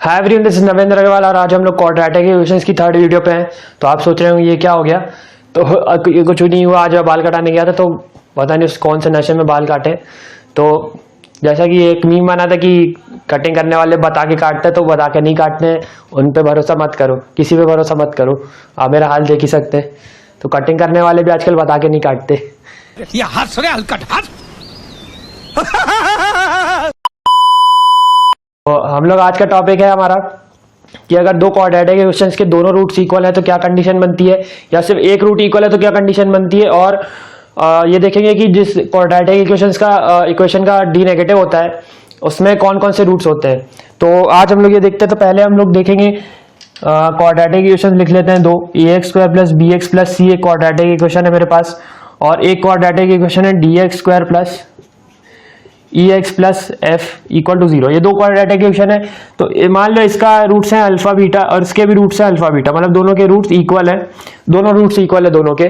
Hi everyone, this is Narendra Agarwal और आज हम लोग क्वाड्रेटिक इक्वेशंस की थर्ड वीडियो पे हैं। तो आप सोच रहे होंगे ये क्या हो गया। तो ये कुछ नहीं हुआ, आज मैं बाल कटाने गया था तो पता नहीं कौन से नशे में बाल काटे। तो जैसा कि एक मीम बना था कि कटिंग करने वाले बता के काटते तो बता के नहीं काटने, उन पे भरोसा मत करो, किसी पे भरोसा मत करो। आप मेरा हाल देख ही सकते हैं। तो कटिंग करने वाले भी आजकल बता के नहीं काटते। ये हंस रहे हलकट हंस। तो हम लोग आज का टॉपिक है हमारा कि अगर दो क्वाड्रेटिक इक्वेशंस के दोनों रूट्स इक्वल है तो क्या कंडीशन बनती है, या सिर्फ एक रूट इक्वल है तो क्या कंडीशन बनती है। और ये देखेंगे कि जिस क्वाड्रेटिक इक्वेशन का डी नेगेटिव होता है उसमें कौन कौन से रूट्स होते हैं। तो आज हम लोग ये देखते हैं। तो पहले हम लोग देखेंगे क्वाड्रेटिक इक्वेशन लिख लेते हैं दो, ax square plus B X plus C एक क्वाड्रेटिक इक्वेशन है मेरे पास, और एक क्वाड्रेटिक इक्वेशन है dx square plus ex plus F equal to 0। ये दो क्वाड्रेटिक इक्वेशन है। तो मान लो इसका रूट्स है अल्फा बीटा और इसके भी रूट्स है अल्फा बीटा, मतलब दोनों के रूट्स इक्वल है, दोनों रूट्स इक्वल है दोनों के।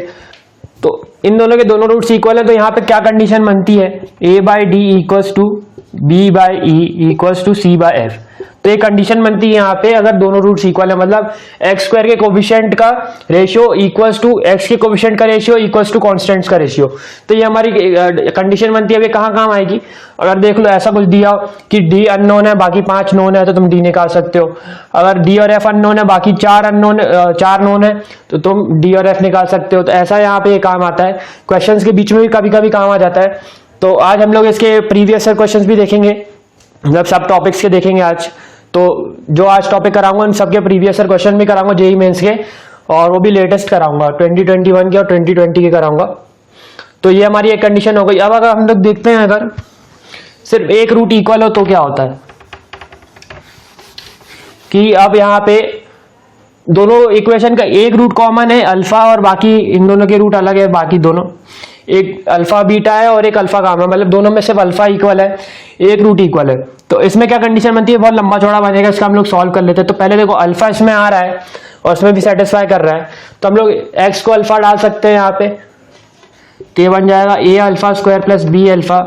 तो इन दोनों के दोनों रूट्स इक्वल है तो यहाँ पे क्या कंडीशन बनती है, a by D equals to B by E equals to C by F. तो ये कंडीशन बनती है यहाँ पे अगर दोनों रूट्स इक्वल है, मतलब एक्स स्क्वायर के कोफिशिएंट का रेशियो इक्वल्स टू एक्स के कोफिशिएंट का रेशियो इक्वल्स टू कांस्टेंट्स का रेशियो। तो ये हमारी कंडीशन बनती है। अब ये कहाँ काम आएगी, अगर देख लो ऐसा कुछ दिया हो कि डी अननोन है बाकी 5 नोन है तो तुम डी निकाल सकते हो। अगर डी और एफ अननोन है बाकी 4 नोन है तो तुम डी और एफ निकाल सकते हो। तो ऐसा यहाँ पे ये काम आता है, क्वेश्चंस के बीच में भी कभी कभी काम आ जाता है। तो आज हम लोग इसके प्रीवियस क्वेश्चंस भी देखेंगे, मतलब सब टॉपिक्स के देखेंगे आज। तो जो आज टॉपिक कराऊंगा उन सबके प्रीवियस क्वेश्चन भी कराऊंगा जेईई मेंस के, और वो भी लेटेस्ट कराऊंगा 2021 के और 2020 के कराऊंगा। तो ये हमारी एक कंडीशन हो गई। अब अगर हम लोग देखते हैं अगर सिर्फ एक रूट इक्वल हो तो क्या होता है कि अब यहाँ पे दोनों इक्वेशन का एक रूट कॉमन है अल्फा, और बाकी इन दोनों के रूट अलग है। बाकी दोनों एक अल्फा बीटा है और एक अल्फा गामा, मतलब दोनों में सिर्फ अल्फा इक्वल है, एक रूट इक्वल है। तो इसमें क्या कंडीशन बनती है, बहुत लंबा चौड़ा बनेगा, इसका हम लोग सॉल्व कर लेते हैं। तो पहले देखो अल्फा इसमें आ रहा है और इसमें भी सेटिस्फाई कर रहा है, तो हम लोग एक्स को अल्फा डाल सकते हैं यहाँ पे। तो ये बन जाएगा A alpha square plus B alpha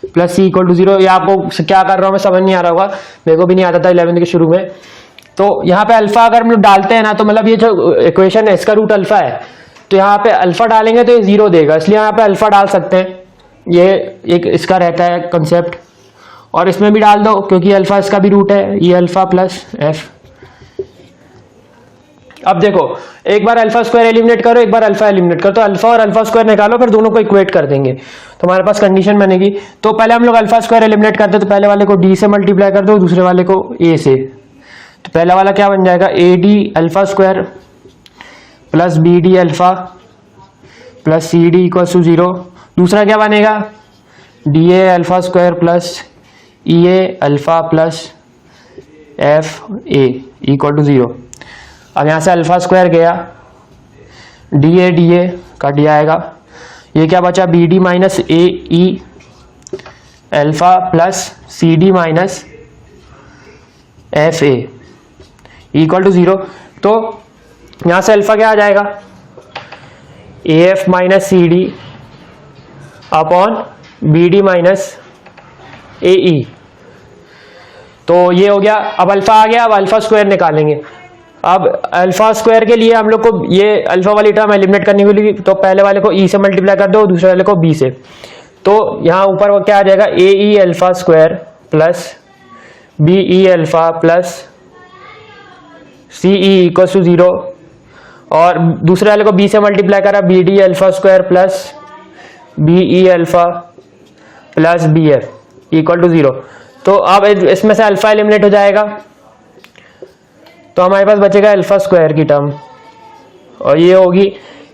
plus C equal to 0। ये आपको क्या कर रहा हूँ मैं समझ नहीं आ रहा होगा, मेरे को भी नहीं आता था 11वीं के शुरू में। तो यहाँ पे अल्फा अगर हम लोग डालते हैं ना, तो मतलब ये जो इक्वेशन है इसका रूट अल्फा है, तो यहाँ पे अल्फा डालेंगे तो ये 0 देगा, इसलिए यहाँ पे अल्फा डाल सकते हैं। ये एक इसका रहता है कंसेप्ट, और इसमें भी डाल दो क्योंकि अल्फा इसका भी रूट है, ये अल्फा प्लस एफ। अब देखो एक बार अल्फा स्क्वायर एलिमिनेट करो, एक बार अल्फा एलिमिनेट करो, तो अल्फा और अल्फा स्क्वायर निकालो, फिर दोनों को इक्वेट कर देंगे तो हमारे पास कंडीशन बनेगी। तो पहले हम लोग अल्फा स्क्वायर एलिमिनेट करते हैं, तो पहले वाले को डी से मल्टीप्लाई कर दो, दूसरे वाले को ए से। तो पहला वाला क्या बन जाएगा, A D alpha square plus B D alpha plus C D equal to 0। दूसरा क्या बनेगा, D A alpha square plus E A alpha plus F A equal to 0। अब यहाँ से अल्फा स्क्वायर गया, डी ए कट जाएगा, ये क्या बचा, B D minus A E alpha plus C D minus F A equal to 0। तो यहाँ से अल्फा क्या आ जाएगा, A F minus C D upon B D minus A E. तो ये हो गया। अब अल्फा आ गया, अब अल्फा स्क्वायर निकालेंगे। अब अल्फा स्क्वायर के लिए हम लोग को ये अल्फा वाली टर्म एलिमिनेट करनी होगी, तो पहले वाले को ई से मल्टीप्लाई कर दो, दूसरे वाले को बी से। तो यहाँ ऊपर वो क्या आ जाएगा, A E alpha square plus B E alpha plus C E equal to 0, और दूसरे वाले को बी से मल्टीप्लाई करा, B D alpha square plus B E alpha plus B F equal to 0। तो अब इसमें से अल्फा एलिमिनेट हो जाएगा, तो हमारे पास बचेगा अल्फा स्क्वायर की टर्म, और ये होगी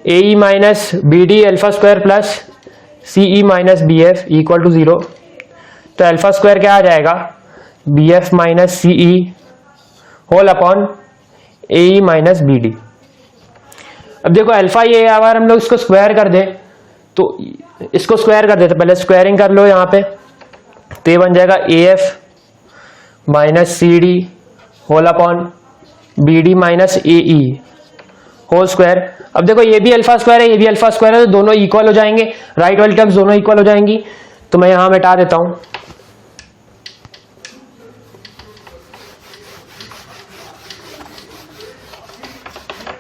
A E minus B D alpha square plus C E minus B F equal to 0। तो अल्फा स्क्वायर क्या आ जाएगा, B F minus C E whole upon A E minus B D. अब देखो अल्फा ये अगर हम लोग इसको स्क्वायर कर दें, तो इसको स्क्वायर कर देते, पहले स्क्वायरिंग कर लो यहाँ पे। तो ये बन जाएगा A F minus C D whole upon B D minus A E whole square. अब देखो ये भी अल्फा स्क्वायर है, ये भी अल्फा स्क्वायर है, तो दोनों इक्वल हो जाएंगे, राइट वाली टर्म्स दोनों इक्वल हो जाएंगी। तो मैं यहां मिटा देता हूं,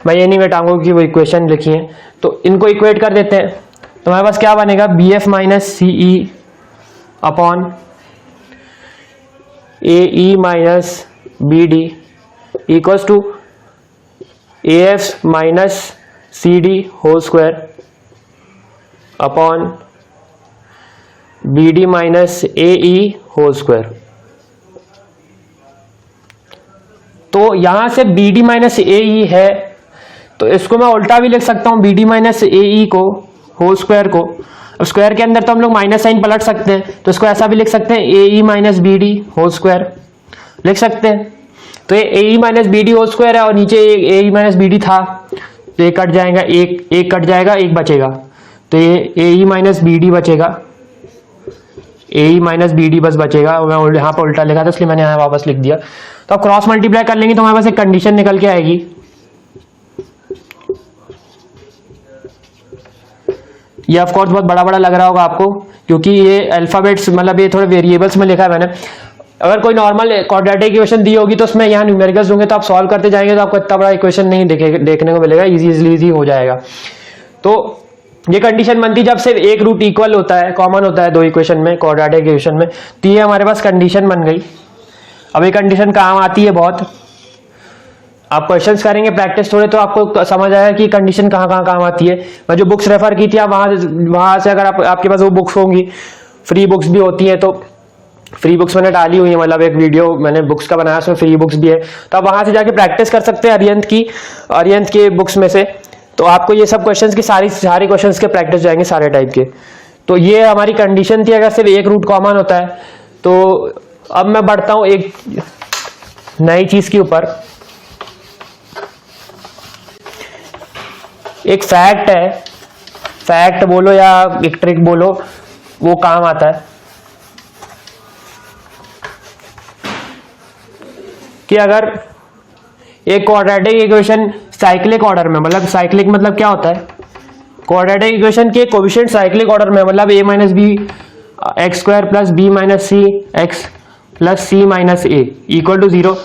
मैं ये नहीं घटाऊंगा कि वो इक्वेशन लिखी है। तो इनको इक्वेट कर देते हैं, तो हमारे पास क्या बनेगा, B F minus C E upon A E minus B D equals to A F minus C D whole square upon B D minus A E whole square. तो यहां से B D minus A E है, तो इसको मैं उल्टा भी लिख सकता हूं, B D minus A E को होल स्क्वायर को। अब स्क्वायर के अंदर तो हम लोग माइनस साइन पलट सकते हैं, तो इसको ऐसा भी लिख सकते हैं, A E minus B D whole square लिख सकते हैं। तो ये A E minus B D whole square है और नीचे A E minus B D था, तो ये कट जाएगा, एक कट जाएगा, एक बचेगा, तो ये A E minus B D बचेगा, ए ई माइनस बी डी बस बचेगा। मैं यहाँ पर उल्टा लिखा था इसलिए मैंने यहाँ वापस लिख दिया। तो अब क्रॉस मल्टीप्लाई कर लेंगे तो हमारे पास एक कंडीशन निकल के आएगी, ये ऑफ कोर्स बहुत बड़ा बड़ा लग रहा होगा आपको, क्योंकि ये अल्फाबेट्स मतलब ये थोड़े वेरिएबल्स में लिखा है मैंने। अगर कोई नॉर्मल क्वाड्रेटिक इक्वेशन दी होगी तो उसमें यहाँ न्यूमेरिकल्स दूंगे तो आप सॉल्व करते जाएंगे तो आपको इतना बड़ा इक्वेशन नहीं देखने को मिलेगा, इजी हो जाएगा। तो ये कंडीशन बनती जब सिर्फ एक रूट इक्वल होता है, कॉमन होता है दो इक्वेशन में, क्वाड्रेटिक इक्वेशन में। तो ये हमारे पास कंडीशन बन गई। अब ये कंडीशन काम आती है बहुत, आप क्वेश्चंस करेंगे प्रैक्टिस थोड़े तो आपको समझ आएगा कि कंडीशन कहाँ कहाँ काम आती है। मैं जो बुक्स रेफर की थी आप वहाँ से अगर आपके पास वो बुक्स होंगी, फ्री बुक्स भी होती हैं, तो फ्री बुक्स मैंने डाली हुई है, मतलब एक वीडियो मैंने बुक्स का बनाया उसमें फ्री बुक्स भी है, तो आप वहाँ से जाके प्रैक्टिस कर सकते हैं अरिहंत के बुक्स में से। तो आपको ये सब क्वेश्चंस की सारी क्वेश्चंस के प्रैक्टिस जाएंगे सारे टाइप के। तो ये हमारी कंडीशन थी अगर सिर्फ एक रूट कॉमन होता है। तो अब मैं बढ़ता हूँ एक नई चीज के ऊपर। एक फैक्ट है, फैक्ट बोलो या एक ट्रिक बोलो, वो काम आता है कि अगर एक क्वाड्रेटिक इक्वेशन साइक्लिक ऑर्डर में, मतलब साइक्लिक मतलब क्या होता है, क्वाड्रेटिक इक्वेशन के कोएफिशिएंट साइक्लिक ऑर्डर में, मतलब a minus B X square plus B minus C X plus C minus A equal to 0।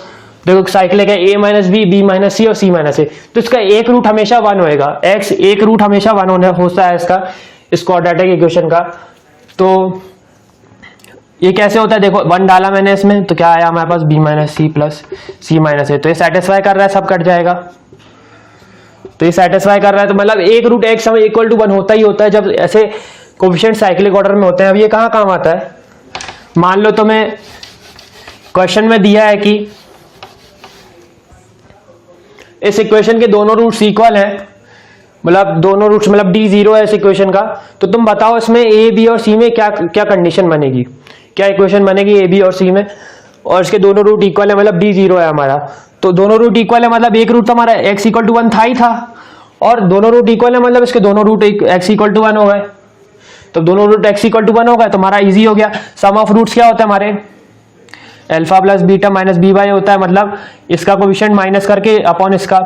देखो साइक्लिक है, a minus B minus C और सी माइनस ए, तो इसका एक रूट हमेशा 1 होएगा, x एक रूट हमेशा 1 होने होता है इसका, इस क्वाड्रेटिक इक्वेशन का। तो ये कैसे होता है, देखो 1 डाला मैंने इसमें, तो क्या आया हमारे पास b minus C plus C minus ए, तो ये सेटिस्फाई कर रहा है, सब कट जाएगा। तो ये सेटिस्फाई कर रहा है, तो मतलब एक रूट x समय इक्वल टू 1 होता ही होता है जब ऐसे कोएफिशिएंट साइक्लिक ऑर्डर में होते हैं। अब ये कहाँ काम आता है, मान लो तो मैं क्वेश्चन में दिया है कि इस इक्वेशन के दोनों रूट्स इक्वल हैं, मतलब दोनों रूट्स मतलब d 0 है इस इक्वेशन का, तो तुम बताओ इसमें a b और c में क्या क्या कंडीशन बनेगी, क्या इक्वेशन बनेगी a b और c में, और इसके दोनों रूट इक्वल है, मतलब d 0 है हमारा। तो दोनों रूट इक्वल है मतलब एक रूट तो हमारा x इक्वल टू 1 था ही था, और दोनों रूट इक्वल है मतलब इसके दोनों रूट x इक्वल टू 1 हो गए। तो दोनों रूट x इक्वल टू 1 हो गए तो हमारा इजी हो गया। सम ऑफ रूट्स क्या होता है हमारे, alpha plus beta minus B Y होता है, मतलब इसका कोएफिशिएंट माइनस करके अपॉन इसका,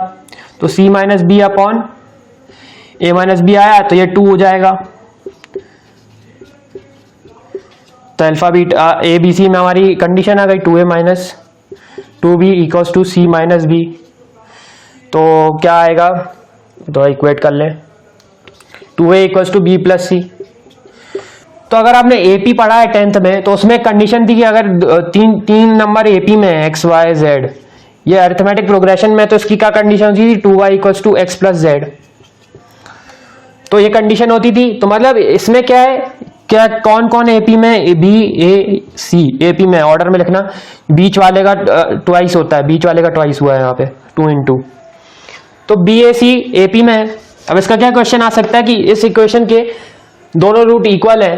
तो c minus B upon a minus B आया तो ये 2 हो जाएगा। तो अल्फा बीटा a b c में हमारी कंडीशन आ गई 2a minus 2b equals to c माइनस b। तो क्या आएगा, तो इक्वेट कर लें, 2a equals to b plus c। तो अगर आपने एपी पढ़ा है 10th में, तो उसमें कंडीशन थी कि अगर तीन नंबर एपी में है एक्स वाई जेड, ये अरिथमेटिक प्रोग्रेशन में, तो इसकी क्या कंडीशन थी, 2y equals to X plus Z. तो ये कंडीशन होती थी। तो मतलब इसमें क्या है, क्या कौन कौन एपी में, बी ए सी एपी में, ऑर्डर में लिखना, बीच वाले का ट्वाइस होता है, बीच वाले का ट्वाइस हुआ है यहाँ पे 2 × 2। तो बी ए सी एपी में है। अब इसका क्या क्वेश्चन आ सकता है कि इस इक्वेशन के दोनों रूट इक्वल है,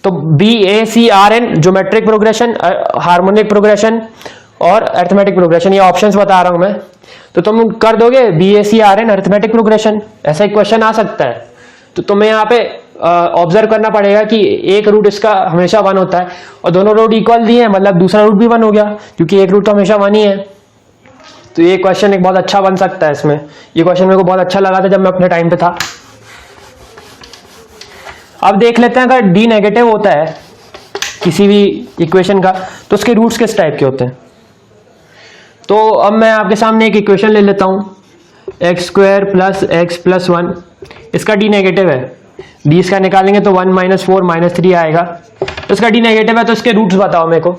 तो B A C are in geometric progression, harmonic progression और अरिथमेटिक प्रोग्रेशन, ये ऑप्शंस बता रहा हूं मैं, तो तुम कर दोगे B A C are in arithmetic progression, ऐसा एक क्वेश्चन आ सकता है। तो तुम्हें यहाँ पे ऑब्जर्व करना पड़ेगा कि एक रूट इसका हमेशा 1 होता है और दोनों रूट इक्वल दिए हैं, मतलब दूसरा रूट भी 1 हो गया, क्योंकि एक रूट तो हमेशा 1 ही है। तो ये क्वेश्चन एक बहुत अच्छा बन सकता है इसमें। ये क्वेश्चन मेरे को बहुत अच्छा लगा था जब मैं अपने टाइम पे था। अब देख लेते हैं, अगर d नेगेटिव होता है किसी भी इक्वेशन का, तो उसके रूट्स किस टाइप के होते हैं। तो अब मैं आपके सामने एक इक्वेशन ले लेता हूं, x square plus x plus 1, इसका डी नेगेटिव है, डी इसका निकालेंगे तो 1 माइनस 4 माइनस 3 आएगा, तो इसका डी नेगेटिव है, तो इसके रूट्स बताओ मेरे को।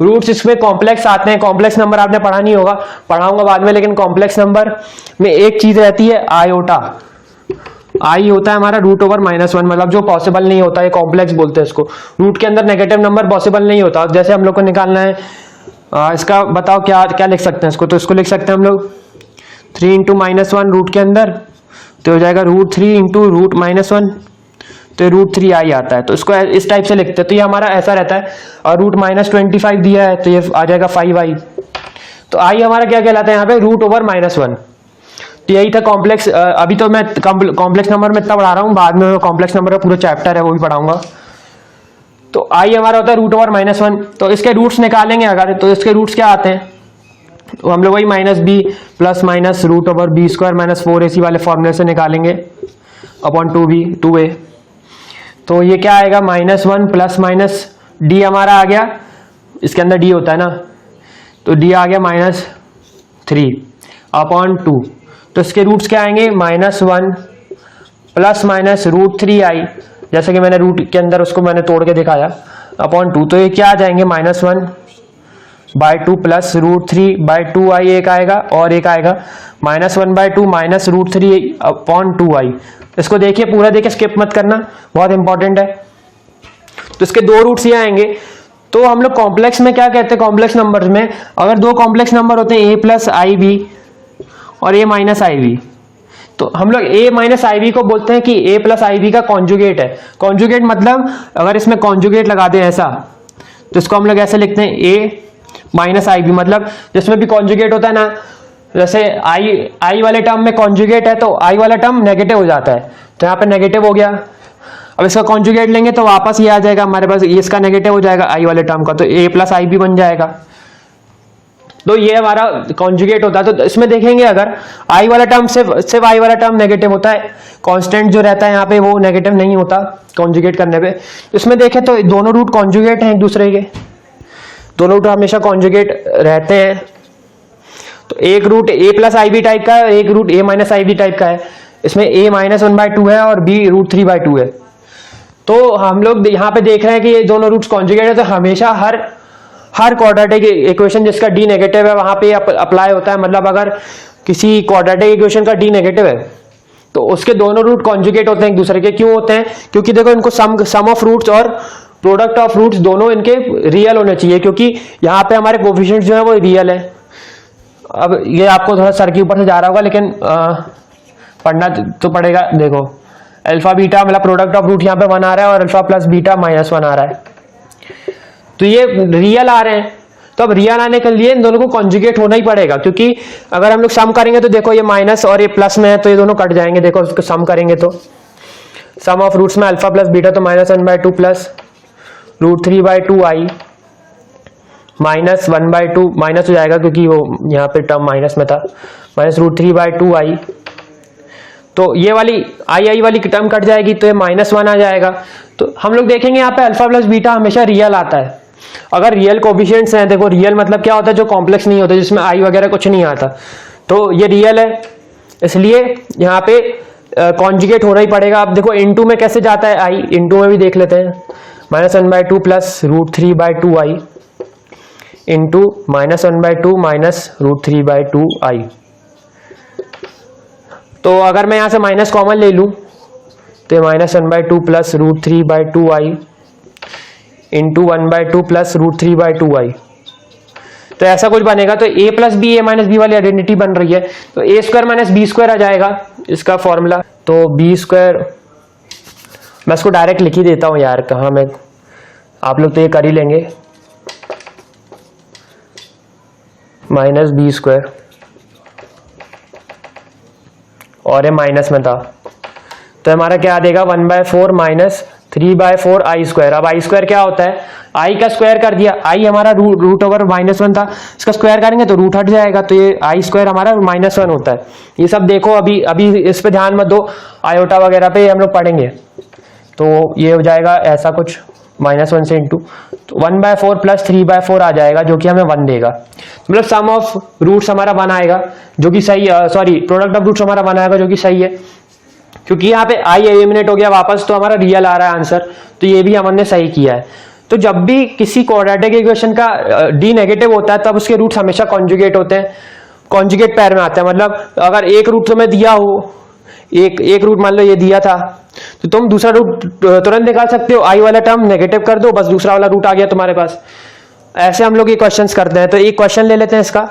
रूट्स इसमें कॉम्प्लेक्स आते हैं, कॉम्प्लेक्स नंबर आपने पढ़ा नहीं होगा, पढ़ाऊंगा बाद में, लेकिन कॉम्प्लेक्स नंबर में एक चीज रहती है आयोटा, आई होता है हमारा रूट ओवर -1, मतलब जो पॉसिबल नहीं होता, ये कॉम्प्लेक्स बोलते हैं इसको। रूट के अंदर नेगेटिव नंबर पॉसिबल नहीं होता। जैसे हम लोग को निकालना है इसका, बताओ क्या क्या लिख सकते हैं इसको, तो इसको लिख सकते हैं हम लोग 3 इंटू -1 रूट के अंदर, तो हो जाएगा √3 इंटू रूट -1, तो √3 आई आता है, तो इसको इस टाइप से लिखते हैं, तो ये हमारा ऐसा रहता है। और रूट -25 दिया है तो ये आ जाएगा 5i, तो आई हमारा क्या कहलाता है यहाँ पे, रूट ओवर -1। तो यही था कॉम्प्लेक्स। अभी तो मैं कॉम्प्लेक्स नंबर में इतना पढ़ा रहा हूँ, बाद में कॉम्प्लेक्स नंबर का पूरा चैप्टर है वो भी पढ़ाऊंगा। तो आई हमारा होता है रूट ओवर -1, तो इसके रूट्स निकालेंगे अगर, तो इसके रूट्स क्या आते हैं, तो हम लोग वही -b plus minus root over b square minus 4ac वाले फॉर्मूले से निकालेंगे अपॉन 2a। तो ये क्या आएगा, -1 प्लस माइनस d हमारा आ गया, इसके अंदर d होता है ना, तो d आ गया -3 अपॉन 2, तो इसके रूट्स क्या आएंगे, -1 प्लस माइनस √3i, जैसे कि मैंने रूट के अंदर उसको मैंने तोड़ के दिखाया, अपॉन 2, तो ये क्या आ जाएंगे, -1/2 प्लस √3/2i एक आएगा, और एक आएगा -1/2 माइनस √3 अपॉन 2i। इसको देखिए पूरा, देखिए स्किप मत करना, बहुत इंपॉर्टेंट है। तो इसके दो रूट्स ये आएंगे। तो हम लोग कॉम्प्लेक्स में क्या कहते हैं, कॉम्प्लेक्स नंबर्स में अगर दो कॉम्प्लेक्स नंबर होते हैं a प्लस आई बी और a माइनस आई बी, तो हम लोग a माइनस आई बी को बोलते हैं कि a प्लस आई बी का कॉन्जुगेट है। कॉन्जुगेट मतलब अगर इसमें कॉन्जुगेट लगा दें ऐसा, तो इसको हम लोग ऐसे लिखते हैं a माइनस आई बी, मतलब जिसमें भी कॉन्जुगेट होता है ना, जैसे आई वाले टर्म में कॉन्जुगेट है तो आई वाला टर्म नेगेटिव हो जाता है, तो यहाँ पे नेगेटिव हो गया। अब इसका कॉन्जुगेट लेंगे तो वापस ये आ जाएगा हमारे पास, ये इसका नेगेटिव हो जाएगा आई वाले टर्म का, तो a प्लस आई बी बन जाएगा। तो ये हमारा कॉन्जुगेट होता है। तो इसमें देखेंगे अगर आई वाला टर्म सिर्फ आई वाला टर्म नेगेटिव होता है, कांस्टेंट जो रहता है यहाँ पे वो नेगेटिव नहीं होता कॉन्जुगेट करने पे। तो इसमें देखें तो दोनों रूट कॉन्जुगेट हैं एक दूसरे के, दोनों रूट हमेशा कॉन्जुगेट रहते हैं। तो एक root a plus I B type का है, एक root a minus I B type का है। इसमें a -1/2 है और b √3/2 है। तो हम लोग यहाँ पे देख रहे हैं कि ये दोनों रूट्स कॉन्जुगेट है, तो हमेशा हर क्वाड्रेटिक इक्वेशन जिसका d नेगेटिव है वहां पे अप्लाई होता है। मतलब अगर किसी क्वाड्रेटिक इक्वेशन का d नेगेटिव है तो उसके दोनों रूट कॉन्जुगेट होते हैं एक दूसरे के। क्यों होते हैं, क्योंकि देखो इनको सम ऑफ रूट्स और प्रोडक्ट ऑफ रूट्स दोनों इनके रियल होने चाहिए, क्योंकि यहाँ पे हमारे कोफिशिएंट्स जो है वो रियल है। अब ये आपको थोड़ा सर के ऊपर से जा रहा होगा, लेकिन पढ़ना तो पड़ेगा। देखो अल्फा बीटा मतलब प्रोडक्ट ऑफ रूट यहाँ पे 1 आ रहा है और अल्फा प्लस बीटा -1 आ रहा है, तो ये रियल आ रहे हैं। तो अब रियल आने के लिए इन दोनों को कॉन्जुगेट होना ही पड़ेगा, क्योंकि अगर हम लोग सम करेंगे तो देखो ये माइनस और ये प्लस में है तो ये दोनों कट जाएंगे। देखो उसको सम करेंगे तो सम ऑफ रूट्स में अल्फा प्लस बीटा तो -1/2 प्लस √3/2i -1/2 माइनस हो जाएगा क्योंकि वो यहाँ पे टर्म माइनस में था, माइनस √3/2i। तो ये वाली आई वाली टर्म कट जाएगी तो ये -1 आ जाएगा। तो हम लोग देखेंगे यहाँ पे अल्फा प्लस बीटा हमेशा रियल आता है अगर रियल कोफिशिएंट्स हैं। देखो रियल मतलब क्या होता है, जो कॉम्प्लेक्स नहीं होता, जिसमें आई वगैरह कुछ नहीं आता, तो ये रियल है, इसलिए यहाँ पे कॉन्जुगेट होना ही पड़ेगा। अब देखो इनटू में कैसे जाता है आई, इनटू में भी देख लेते हैं, -1/2 plus √3/2i into -1/2 minus √3/2i। तो अगर मैं यहाँ से माइनस कॉमन ले लूँ तो -1/2 plus √3/2i into 1/2 plus √3/2i, तो ऐसा कुछ बनेगा। तो a plus B a minus B वाली आइडेंटिटी बन रही है, तो a² माइनस b² आ जाएगा इसका फॉर्मूला। तो b², मैं इसको डायरेक्ट लिख ही देता हूँ यार, कहाँ मैं, आप लोग तो ये कर ही लेंगे, -b² और ये माइनस में था, तो हमारा क्या आ देगा 1/4 माइनस 3/4i²। अब i² क्या होता है, i का स्क्वायर कर दिया, i हमारा रूट ओवर -1 था, इसका स्क्वायर करेंगे तो रूट हट जाएगा, तो ये i² हमारा -1 होता है। ये सब देखो, अभी इस पे ध्यान मत दो, आयोटा वगैरह पे हम लोग पढ़ेंगे। तो ये हो जाएगा ऐसा कुछ, -1 से इंटू, तो 1/4 प्लस 3/4 आ जाएगा जो कि हमें 1 देगा। मतलब सम ऑफ रूट्स हमारा 1 आएगा जो कि सही, सॉरी प्रोडक्ट ऑफ रूट्स हमारा 1 आएगा जो कि सही है, क्योंकि यहाँ पे आई एलिमिनेट हो गया वापस, तो हमारा रियल आ रहा है आंसर, तो ये भी हमने सही किया है। तो जब भी किसी क्वाड्रेटिक इक्वेशन का डी नेगेटिव होता है तब उसके रूट्स हमेशा कॉन्जुगेट होते हैं, कॉन्जुगेट पैर में आते हैं। मतलब अगर एक रूट तुम्हें दिया हो, एक रूट मान लो ये दिया था, तो तुम दूसरा रूट तुरंत निकाल सकते हो, आई वाला टर्म नेगेटिव कर दो, बस दूसरा वाला रूट आ गया तुम्हारे पास। ऐसे हम लोग ये क्वेश्चंस करते हैं। तो एक क्वेश्चन ले लेते हैं इसका।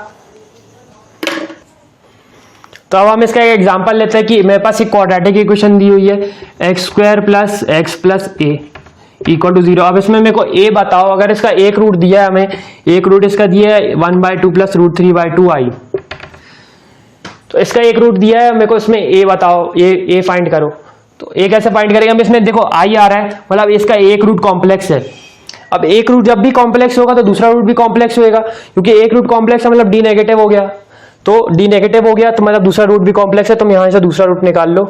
तो अब हम इसका एक एग्जांपल लेते हैं कि मेरे पास एक क्वाड्रेटिक इक्वेशन दी हुई है x² + x + a = 0। अब इसमें मेरे को a बताओ, अगर इसका एक रूट दिया है हमें, एक रूट इसका दिया है 1/2 + √3/2i, तो इसका एक रूट दिया है मेरे को, इसमें a बताओ, a फाइंड करो। तो a कैसे फाइंड करेंगे हम, इसमें देखो i आ रहा है, मतलब इसका एक रूट कॉम्प्लेक्स है। अब एक रूट जब भी कॉम्प्लेक्स होगा तो दूसरा रूट भी कॉम्प्लेक्स होएगा, क्योंकि एक रूट कॉम्प्लेक्स है मतलब डी नेगेटिव हो गया, तो डी नेगेटिव हो गया तो मतलब दूसरा रूट भी कॉम्प्लेक्स है, तुम यहां से दूसरा रूट निकाल लो,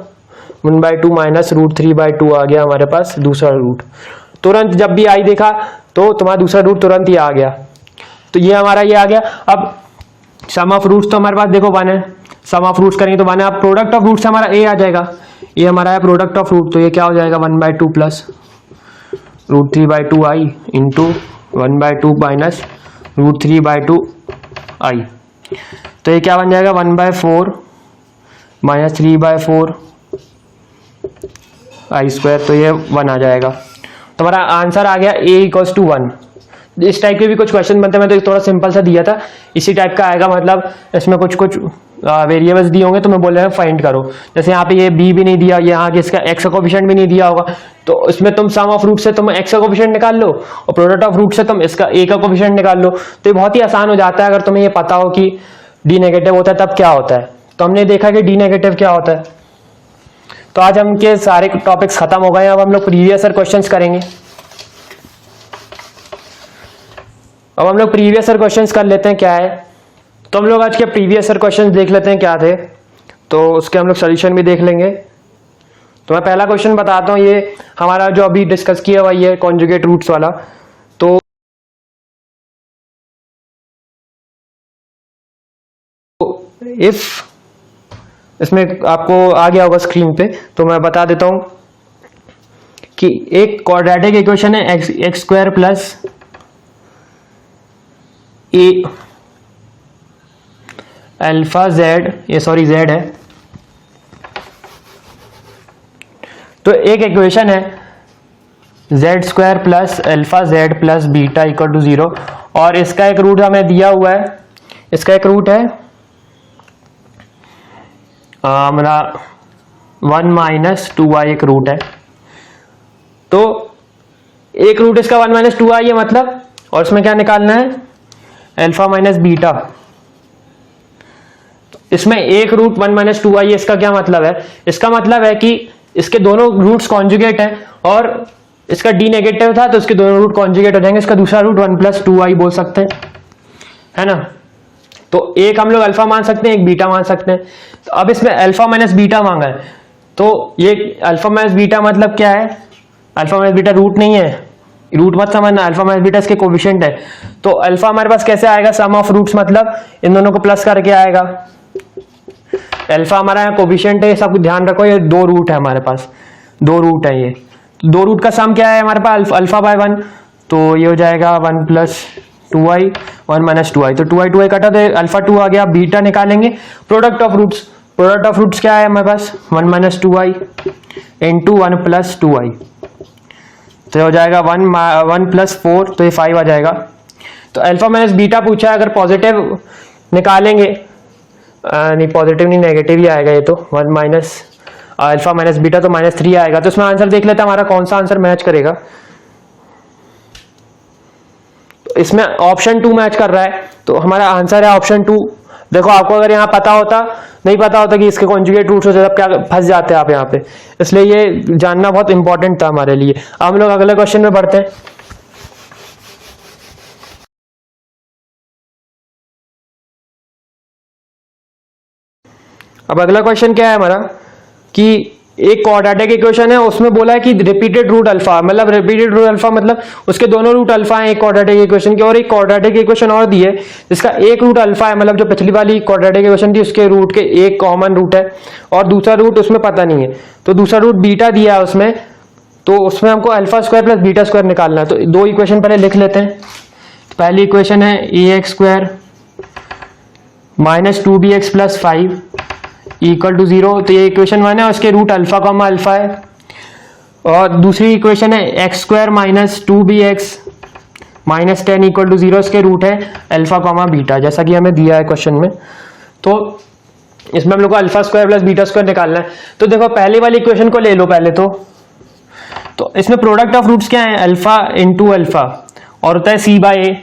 1/2 - √3/2 आ गया हमारे पास दूसरा रूट। तुरंत जब भी आई देखा तो तुम्हारा दूसरा रूट तुरंत ही आ गया, तो ये हमारा ये आ गया। अब सम ऑफ रूट्स तो हमारे पास देखो 1 है, सम ऑफ रूट्स करेंगे तो 1 है। अब प्रोडक्ट ऑफ रूट्स हमारा a आ जाएगा, ये हमारा है प्रोडक्ट ऑफ रूट, तो ये क्या हो जाएगा 1/2 + √3/2i इंटू 1/2 - √3/2i, तो ये क्या बन जाएगा 1/4 - 3/4 i², तो ये 1 आ जाएगा। तो हमारा आंसर आ गया a = 1। इस टाइप के भी कुछ क्वेश्चन बनते हैं, मैं तो थोड़ा सिंपल सा दिया था, इसी टाइप का आएगा। मतलब इसमें कुछ कुछ वेरिएबल्स दिए होंगे तो मैं बोल रहा हूँ फाइंड करो। जैसे यहाँ पे ये b भी नहीं दिया, यहाँ के इसका x का कोफिशिएंट भी नहीं दिया होगा, तो इसमें तुम सम ऑफ रूट से तुम x का कोफिशिएंट निकाल लो और प्रोडक्ट ऑफ रूट से तुम इसका a का कोफिशिएंट निकाल लो। तो ये बहुत ही आसान हो जाता है अगर तुम्हें ये पता हो कि डी नेगेटिव होता है तब क्या होता है। तो हमने देखा कि डी नेगेटिव क्या होता है। तो आज हम के सारे टॉपिक्स खत्म हो गए, अब हम लोग प्रीवियस ईयर क्वेश्चंस करेंगे। अब हम लोग प्रीवियस ईयर क्वेश्चंस कर लेते हैं क्या है। तो हम लोग आज के प्रीवियस ईयर क्वेश्चंस देख लेते हैं क्या थे, तो उसके हम लोग सॉल्यूशन भी देख लेंगे। तो मैं पहला क्वेश्चन बताता हूँ, ये हमारा जो अभी डिस्कस किया हुआ ये कॉन्जुगेट रूट्स वाला। तो इफ इसमें आपको आ गया होगा स्क्रीन पे, तो मैं बता देता हूं कि एक क्वाड्रेटिक इक्वेशन है x² + a अल्फा z, ये सॉरी z है। तो एक इक्वेशन है z² + α_z + β = 0, और इसका एक रूट हमें दिया हुआ है, इसका एक रूट है हमारा 1 - 2i एक रूट है। तो एक रूट इसका 1 - 2i है मतलब, और इसमें क्या निकालना है α - बीटा। इसमें एक रूट 1 - 2i, इसका क्या मतलब है, इसका मतलब है कि इसके दोनों रूट्स कॉन्जुगेट हैं, और इसका डी नेगेटिव था तो इसके दोनों रूट कॉन्जुगेट हो जाएंगे, इसका दूसरा रूट 1 + 2i बोल सकते हैं, है ना। तो एक हम लोग अल्फा मान सकते हैं, एक बीटा मान सकते हैं। तो अब इसमें अल्फा - बीटा मांगा है, तो ये अल्फा - बीटा मतलब क्या है, अल्फा - बीटा रूट नहीं है, रूट मत समझना, अल्फा - बीटा इसके कोफिशिएंट है। तो अल्फा हमारे पास कैसे आएगा, सम ऑफ रूट्स, मतलब इन दोनों को प्लस करके आएगा। अल्फा हमारा कोफिशिएंट है, ये सब ध्यान रखो, ये 2 रूट है हमारे पास, 2 रूट है, ये 2 रूट का सम क्या है हमारे पास α/1, तो ये हो जाएगा 1 + 2i 1 - 2i, तो 2i कटा तो α2 आ गया। बीटा निकालेंगे product of roots, product of roots क्या है हमारे पास 1 - 2i इंटू 1 + 2i, तो ये हो जाएगा 1 + 4, तो ये 5 आ जाएगा। तो अल्फा - बीटा पूछा है, अगर पॉजिटिव निकालेंगे, नहीं पॉजिटिव नहीं नेगेटिव ही आएगा, ये तो 1 - अल्फा - बीटा तो -3 आएगा। तो इसमें आंसर देख लेते हैं हमारा कौन सा आंसर मैच करेगा। तो इसमें ऑप्शन 2 मैच कर रहा है, तो हमारा आंसर है ऑप्शन 2। देखो आपको अगर यहाँ पता होता, नहीं पता होता कि इसके कॉन्जुगेट रूट्स होते तब क्या फंस जाते हैं आप यहाँ पे, इसलिए ये जानना बहुत इंपॉर्टेंट था हमारे लिए। अब हम लोग अगले क्वेश्चन में बढ़ते हैं। अब अगला क्वेश्चन क्या है हमारा कि एक क्वाड्रेटिक इक्वेशन है, उसमें बोला है कि रिपीटेड रूट अल्फा, मतलब रिपीटेड रूट अल्फा मतलब उसके दोनों रूट अल्फा हैं एक क्वाड्रेटिक इक्वेशन के, और एक क्वाड्रेटिक इक्वेशन और दी है जिसका एक रूट अल्फा है, मतलब जो पिछली वाली क्वाड्रेटिक इक्वेशन थी उसके रूट के एक कॉमन रूट है और दूसरा रूट उसमें पता नहीं है, तो दूसरा रूट बीटा दिया है उसमें, तो उसमें हमको alpha square plus beta square निकालना है। तो दो इक्वेशन पहले लिख लेते हैं। पहली इक्वेशन है A X square minus 2bx plus 5 equal to 0, तो ये इक्वेशन 1 है और इसके रूट अल्फा कॉमा अल्फा है। और दूसरी इक्वेशन है X square minus 2bx minus 10 equal to 0, इसके रूट है अल्फा कॉमा बीटा, जैसा कि हमें दिया है क्वेश्चन में। तो इसमें हम लोग को alpha square plus beta square निकालना है। तो देखो पहली वाली इक्वेशन को ले लो पहले, तो इसमें प्रोडक्ट ऑफ रूट्स क्या है, अल्फा इंटू अल्फा और होता है सी बाय ए,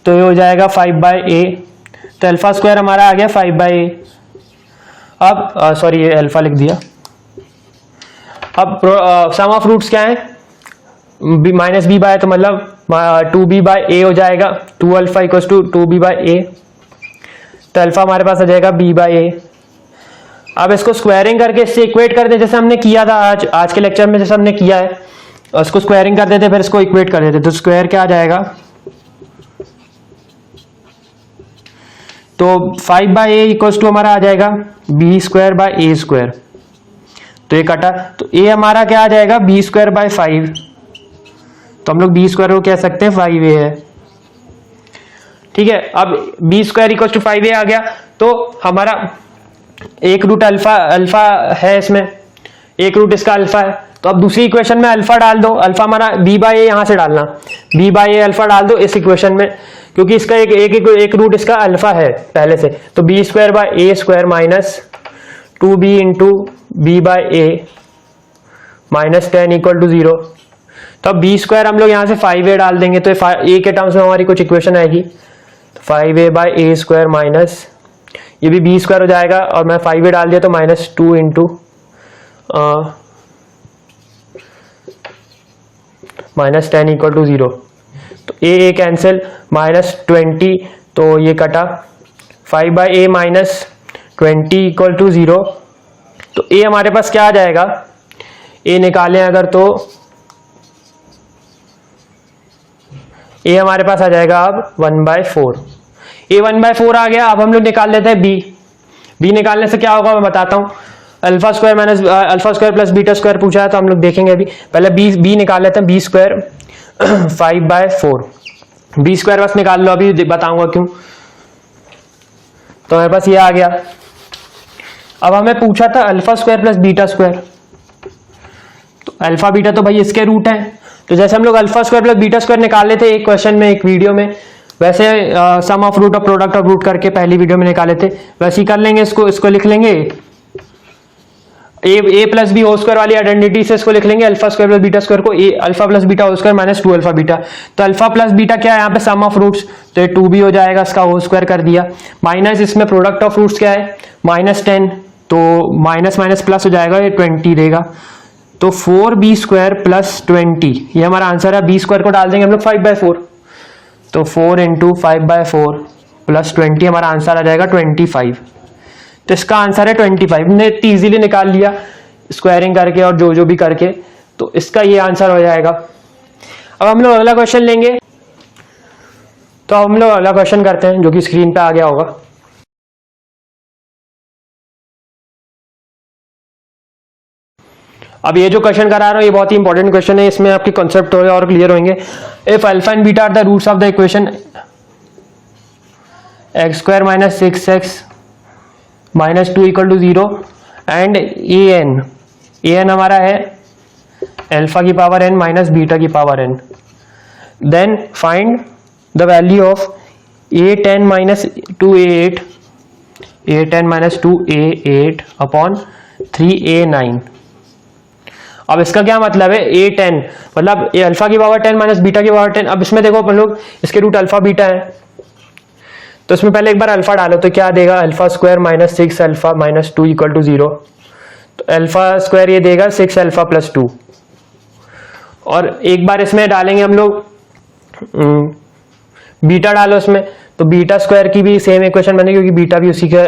तो ये हो जाएगा 5 बाय ए, तो अल्फा स्क्वायर हमारा आ गया 5 बाय ए। अब सॉरी ये अल्फा लिख दिया। अब सम ऑफ रूट्स क्या है, माइनस बी बाय, तो मतलब 2b बाय ए हो जाएगा, 2 alpha equals to 2b by A, तो अल्फा हमारे पास आ जाएगा b बाय ए। अब इसको स्क्वायरिंग करके इससे इक्वेट कर दे, जैसे हमने किया था आज के लेक्चर में, जैसे हमने किया है, इसको स्क्वायरिंग कर देते फिर इसको इक्वेट कर देते, तो स्क्वायर क्या आ जाएगा, तो 5 बाय ए इक्वल्स टू हमारा आ जाएगा B square by A square, तो ये कटा, तो ए हमारा क्या आ जाएगा बी स्क्वायर बाय 5, तो हम लोग बी स्क्वायर को कह सकते हैं 5a है, ठीक है। अब B square equals to 5a आ गया, तो हमारा एक रूट अल्फा है, इसमें एक रूट इसका अल्फा है, तो अब दूसरी इक्वेशन में अल्फा डाल दो, अल्फा हमारा बी बाय ए, यहां से डालना बी बाय ए अल्फा डाल दो इस इक्वेशन में, क्योंकि इसका एक रूट इसका अल्फा है पहले से, तो B square by A square minus 2b into B by A minus 10 equal to 0, तो अब बी स्क्वायर हम लोग यहाँ से 5a डाल देंगे, तो ए के टर्म्स में हमारी कुछ इक्वेशन आएगी, 5a bye A square minus, ये भी बी स्क्वायर हो जाएगा और मैं 5a डाल दिया तो minus 2 into minus 10 equal to 0, तो ए कैंसिल, माइनस 20, तो ये कटा, 5 by A minus 20 equal to 0, तो ए हमारे पास क्या आ जाएगा, ए निकालें अगर तो ए हमारे पास आ जाएगा अब 1/4, ए 1/4 आ गया। अब हम लोग निकाल लेते हैं बी निकालने से क्या होगा मैं बताता हूँ, alpha square minus alpha square plus beta square पूछा है, तो हम लोग देखेंगे अभी, पहले बी निकाल लेते हैं, बी स्क्वायर 5/4, बी स्क्वायर बस निकाल लो, अभी बताऊंगा क्यों। तो हमारे पास ये आ गया। अब हमें पूछा था alpha square plus beta square, तो अल्फा बीटा तो भाई इसके रूट है, तो जैसे हम लोग alpha square plus beta square निकाल लेते एक क्वेश्चन में, एक वीडियो में, वैसे सम ऑफ रूट और प्रोडक्ट ऑफ रूट करके पहली वीडियो में निकाले थे, वैसे ही कर लेंगे। इसको लिख लेंगे A plus B whole square वाली आइडेंटिटी से इसको लिख लेंगे, alpha square plus beta square को A alpha plus beta whole square minus 2 alpha beta, तो अल्फा प्लस बीटा क्या है यहाँ पे सम ऑफ रूट्स, तो ये 2b हो जाएगा, इसका होल स्क्वायर कर दिया, माइनस इसमें प्रोडक्ट ऑफ रूट्स क्या है माइनस 10, तो माइनस माइनस प्लस हो जाएगा, ये 20 देगा, तो 4b स्क्वायर प्लस 20, ये हमारा आंसर है। बी स्क्वायर को डाल देंगे हम लोग 5/4, तो 4 इंटू 5/4 प्लस 20 हमारा आंसर आ जाएगा 25, तो इसका आंसर है 25। ने इजीली निकाल लिया स्क्वायरिंग करके और जो भी करके, तो इसका ये आंसर हो जाएगा। अब हम लोग अगला क्वेश्चन लेंगे, तो हम लोग अगला क्वेश्चन करते हैं जो कि स्क्रीन पे आ गया होगा। अब ये जो क्वेश्चन करा रहा हूं ये बहुत ही इंपॉर्टेंट क्वेश्चन है, इसमें आपके कॉन्सेप्ट और क्लियर होंगे। If alpha and beta are the roots of the equation X square minus 6x minus 2 equal to 0 and A N हमारा है अल्फा की पावर n माइनस बीटा की power n, then find the value of a10 minus 2a8 a10 minus 2a8 upon 3a9। अब इसका क्या मतलब है, a10 मतलब ए अल्फा की पावर 10 माइनस बीटा की पावर 10। अब इसमें देखो अपन लोग इसके रूट अल्फा बीटा है, तो इसमें पहले एक बार अल्फा डालो तो क्या देगा, alpha square minus 6 alpha minus 2 equal to 0, तो अल्फा स्क्वायर ये देगा 6 अल्फा प्लस 2, और एक बार इसमें डालेंगे हम लोग बीटा डालो इसमें, तो बीटा स्क्वायर की भी सेम इक्वेशन बनेगी क्योंकि बीटा भी उसी का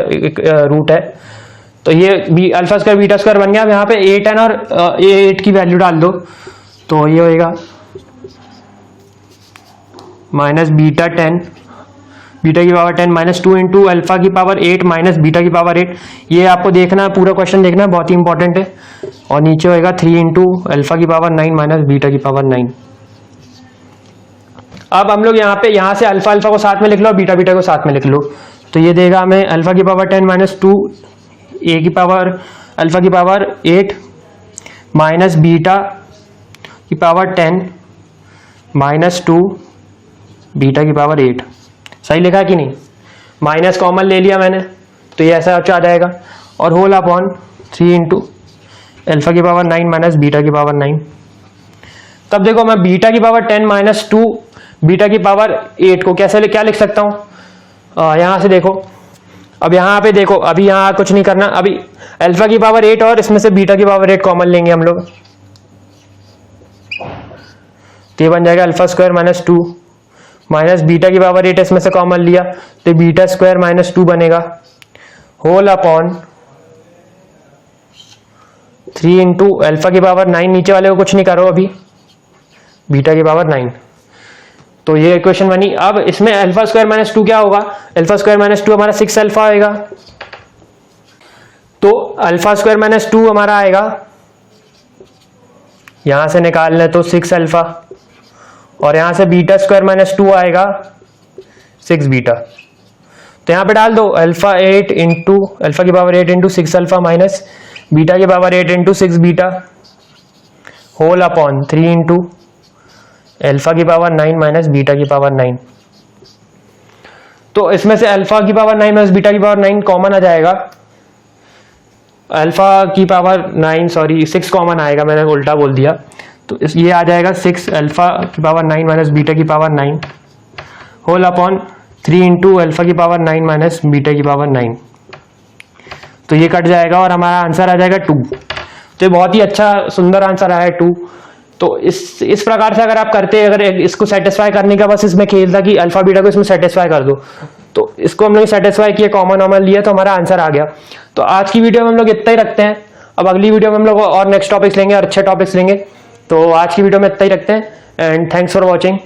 रूट है, तो ये अल्फा स्क्वायर बीटा स्क्वायर बन गया। अब यहाँ पे A10 और A8 की वैल्यू डाल दो, तो ये होएगा माइनस बीटा 10, बीटा की पावर 10 माइनस 2 इंटू अल्फा की पावर 8 माइनस बीटा की पावर 8। ये आपको देखना है, पूरा क्वेश्चन देखना है, बहुत ही इंपॉर्टेंट है। और नीचे होएगा 3 इंटू अल्फा की पावर 9 माइनस बीटा की पावर 9। अब हम लोग यहाँ से अल्फा अल्फा को साथ में लिख लो और बीटा बीटा को साथ में लिख लो। तो ये देगा हमें अल्फा की पावर 10 माइनस 2 ए की पावर अल्फा की पावर 8 माइनस बीटा की पावर 10 माइनस 2 बीटा की पावर 8। सही लिखा कि नहीं? माइनस कॉमन ले लिया मैंने, तो ये ऐसा आ जाएगा। और होल अपॉन 3 इंटू अल्फा की पावर 9 माइनस बीटा की पावर 9। तब देखो मैं बीटा की पावर 10 माइनस 2 बीटा की पावर 8 को क्या लिख सकता हूँ? यहाँ से देखो, अब यहाँ पे देखो, अभी यहाँ कुछ नहीं करना, अभी अल्फा की पावर 8 और इसमें से बीटा की पावर 8 कॉमन लेंगे हम लोग, तो ये बन जाएगा alpha square minus 2 minus beta की पावर 8 इसमें से कॉमन लिया तो बीटा स्क्वायर माइनस 2 बनेगा, होल अपॉन 3 इंटू अल्फा की पावर 9, नीचे वाले को कुछ नहीं करो अभी, बीटा की पावर 9। तो ये इक्वेशन बनी। अब इसमें अल्फा स्क्वायर माइनस 2 क्या होगा? अल्फा स्क्वायर माइनस 2 हमारा 6 अल्फा आएगा, तो अल्फा स्क्वायर माइनस 2 हमारा आएगा, यहां से निकाल लें तो 6 अल्फा, और यहां से बीटा स्क्वायर माइनस 2 आएगा 6 बीटा। तो यहां पे डाल दो अल्फा 8 इंटू अल्फा की power 8 into 6 alpha minus beta की power 8 into 6 beta, whole upon 3 into alpha की पावर 9 माइनस बीटा की पावर 9। तो इसमें से अल्फा की पावर 9 माइनस बीटा की पावर 9 कॉमन आ जाएगा, अल्फा की पावर 9 सॉरी 6 कॉमन आएगा, मैंने उल्टा बोल दिया। तो ये आ जाएगा 6 अल्फा की पावर 9 माइनस बीटा की power 9 whole upon 3 into alpha की पावर 9 माइनस बीटा की पावर 9। तो ये कट जाएगा और हमारा आंसर आ जाएगा 2। तो ये बहुत ही अच्छा सुंदर आंसर आया है 2। तो इस प्रकार से अगर आप करते, अगर इसको सेटिस्फाई करने का बस इसमें खेल था कि अल्फा बीटा को इसमें सेटिस्फाई कर दो, तो इसको हम लोग सेटिस्फाई किया, कॉमन नॉर्मल लिया, तो हमारा आंसर आ गया। तो आज की वीडियो में हम लोग इतना ही रखते हैं। अब अगली वीडियो में हम लोग और नेक्स्ट टॉपिक्स लेंगे और अच्छे टॉपिक्स लेंगे। तो आज की वीडियो में इतना ही रखते हैं एंड थैंक्स फॉर वॉचिंग।